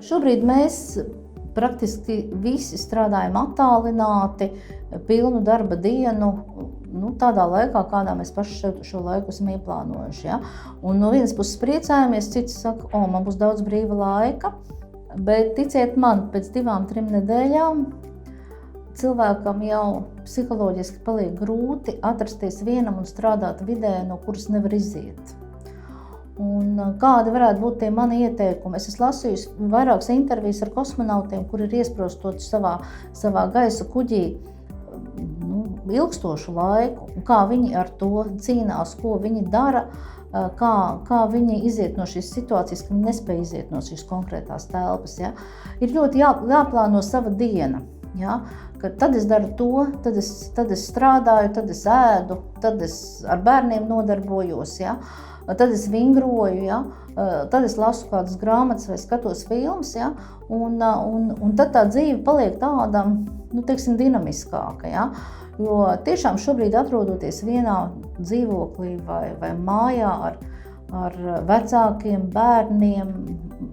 Šobrīd mēs praktiski visi strādājam attālināti, pilnu darba dienu, tādā laikā, kādā mēs paši šo laiku esam ieplānojuši. Ja? Un no vienas puses priecājamies, cits saka, man būs daudz brīva laika, bet ticiet man, pēc 2-3 nedēļām cilvēkam jau psiholoģiski paliek grūti atrasties vienam un strādāt vidē, no kuras nevar iziet. Un kādi varētu būt tie mani ieteikumi? Es esmu lasījusi vairākas intervijas ar kosmonautiem, kuri ir iesprostoti savā gaisa kuģī ilgstošu laiku, un kā viņi ar to cīnās, ko viņi dara, kā viņi iziet no šīs situācijas, ka viņi nespēja iziet no šīs konkrētās telpas. Ja? Ir ļoti jāplāno sava diena. Ja? Kad tad es daru to, tad es strādāju, tad es ēdu, tad es ar bērniem nodarbojos. Ja? Tad es vingroju, ja? Tad es lasu kādas grāmatas vai skatos filmas, ja? un tad tā dzīve paliek tāda, dinamiskāka. Ja? Jo tiešām šobrīd atrodoties vienā dzīvoklī vai mājā ar vecākiem bērniem,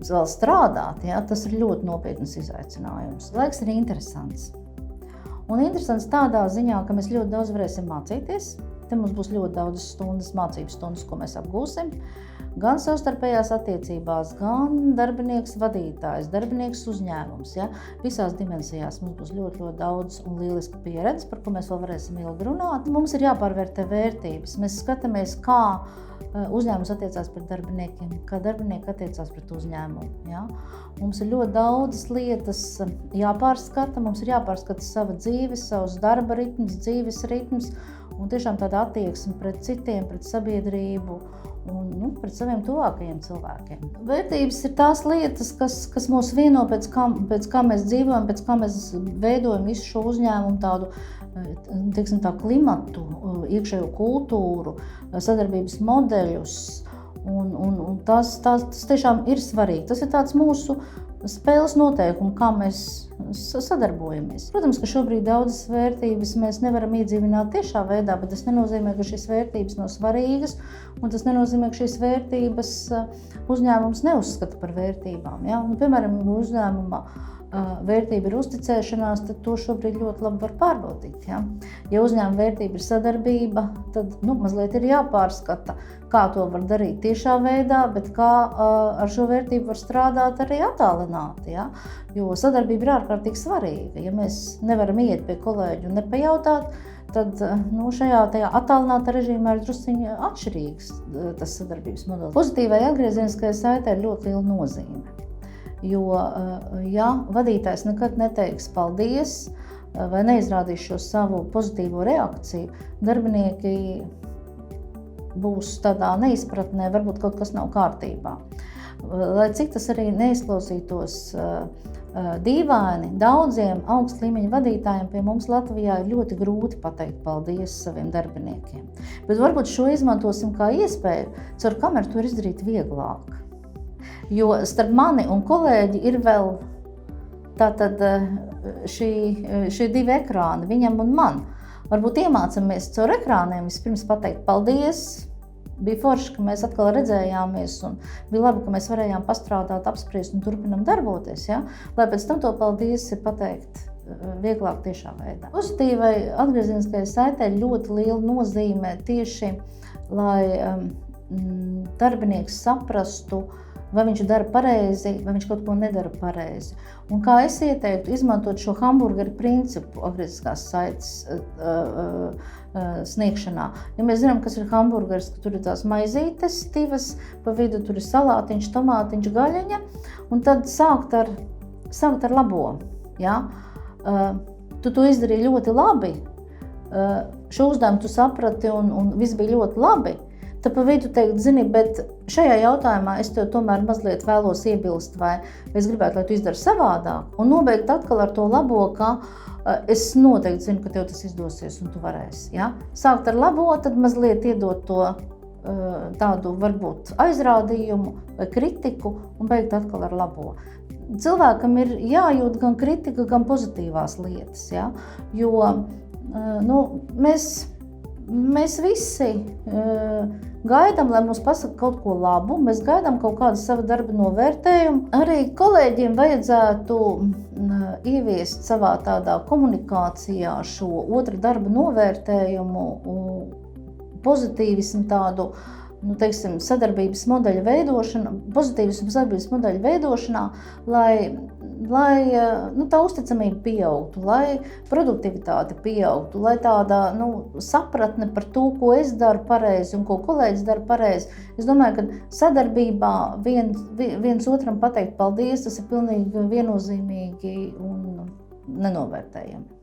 vēl strādāt, ja? Tas ir ļoti nopietnas izaicinājums. Laiks ir interesants. Un interesants tādā ziņā, ka mēs ļoti daudz varēsim mācīties. Te mums būs ļoti daudz mācības stundas, ko mēs apgūsim. Gan savstarpējās attiecībās, gan darbinieks vadītājs, darbinieks uzņēmums. Ja? Visās dimensijās mums būs ļoti, ļoti daudz un lieliska pieredze, par ko mēs vēl varēsim ilgi runāt. Mums ir jāpārvērtē vērtības. Mēs skatāmies, kā uzņēmums attiecās pret darbiniekiem, kā darbinieki attiecās pret uzņēmumu. Ja? Mums ir ļoti daudzas lietas jāpārskata, mums ir jāpārskata sava dzīve, savs darba ritms, dzīves ritms, un tiešām tāda attieksme pret citiem, pret sabiedrību un pret saviem tuvākajiem cilvēkiem. Vērtības ir tās lietas, kas mūs vieno pēc kā mēs dzīvojam, pēc kā mēs veidojam visu šo uzņēmumu tādu, tā klimatu, iekšējo kultūru, sadarbības modeļus, un tas tiešām ir svarīgi. Tas ir tāds mūsu spēles noteikumi, kā mēs sadarbojamies. Protams, ka šobrīd daudzas vērtības mēs nevaram iedzīvināt tiešā veidā, bet tas nenozīmē, ka šīs vērtības nav svarīgas, un tas nenozīmē, ka šīs vērtības uzņēmums neuzskata par vērtībām. Ja? Piemēram, uzņēmumā vērtība ir uzticēšanās, tad to šobrīd ļoti labi var pārbaudīt. Ja, ja uzņēmuma vērtība ir sadarbība, tad mazliet ir jāpārskata, kā to var darīt tiešā veidā, bet kā ar šo vērtību var strādāt arī attālināti. Ja? Jo sadarbība ir ārkārtīgi svarīga. Ja mēs nevaram iet pie kolēģi un nepajautāt, tad šajā attālinātā režīmā ir drusciņi atšķirīgs tas sadarbības modelis. Pozitīvai atgriezeniskajai saitei ir ļoti liela nozīme. Jo, ja vadītājs nekad neteiks paldies vai neizrādīs šo savu pozitīvo reakciju, darbinieki būs tādā neizpratnē, varbūt kaut kas nav kārtībā. Lai cik tas arī neizklausītos dīvaini, daudziem augsta līmeņa vadītājiem pie mums Latvijā ir ļoti grūti pateikt paldies saviem darbiniekiem. Bet varbūt šo izmantosim kā iespēju, caur kameru to izdarīt vieglāk. Jo starp mani un kolēģi ir vēl šie divi ekrāni, viņam un man. Varbūt iemācamies caur ekrāniem vispirms pateikt paldies. Bija forši, ka mēs atkal redzējāmies un bija labi, ka mēs varējām pastrādāt, apspriest un turpinam darboties. Ja? Lai pēc tam to paldies ir pateikt vieglāk tiešā veidā. Pozitīvai atgriezeniskajai saitei ļoti liela nozīme tieši, lai darbinieks saprastu, vai viņš dara pareizi, vai viņš kaut ko nedara pareizi. Un kā es ieteiktu, izmantot šo hamburgeru principu atgriezeniskās saites sniegšanā. Ja mēs zinām, kas ir hamburgers, ka tur ir tās maizītes divas, pa vidu tur ir salātiņš, tomātiņš, gaļiņa, un tad sākt ar labo. Ja? Tu to izdarīji ļoti labi, šo uzdevumu tu saprati un viss bija ļoti labi. Tad pa vidu teikt, zini, bet šajā jautājumā es tev tomēr mazliet vēlos iebilst, vai es gribētu, lai tu izdari savādāk, un nobeigt atkal ar to labo, ka es noteikti zinu, ka tev tas izdosies un tu varēsi. Ja? Sākt ar labo, tad mazliet iedot to tādu varbūt aizrādījumu vai kritiku un beigt atkal ar labo. Cilvēkam ir jājūt gan kritika, gan pozitīvās lietas, ja? Jo mēs visi gaidām, lai mums pasaka kaut ko labu, mēs gaidām kaut kādu savu darba novērtējumu. Arī kolēģiem vajadzētu ieviest savā tādā komunikācijā šo otra darba novērtējumu, pozitīvismu tādu, teiksim, sadarbības modeļa veidošana, pozitīvismu sadarbības modeļa veidošanā, lai tā uzticamība pieaugtu, lai produktivitāte pieaugtu, lai tāda sapratne par to, ko es daru pareizi un ko kolēģis dara pareizi. Es domāju, ka sadarbībā viens otram pateikt paldies, tas ir pilnīgi viennozīmīgi un nenovērtējami.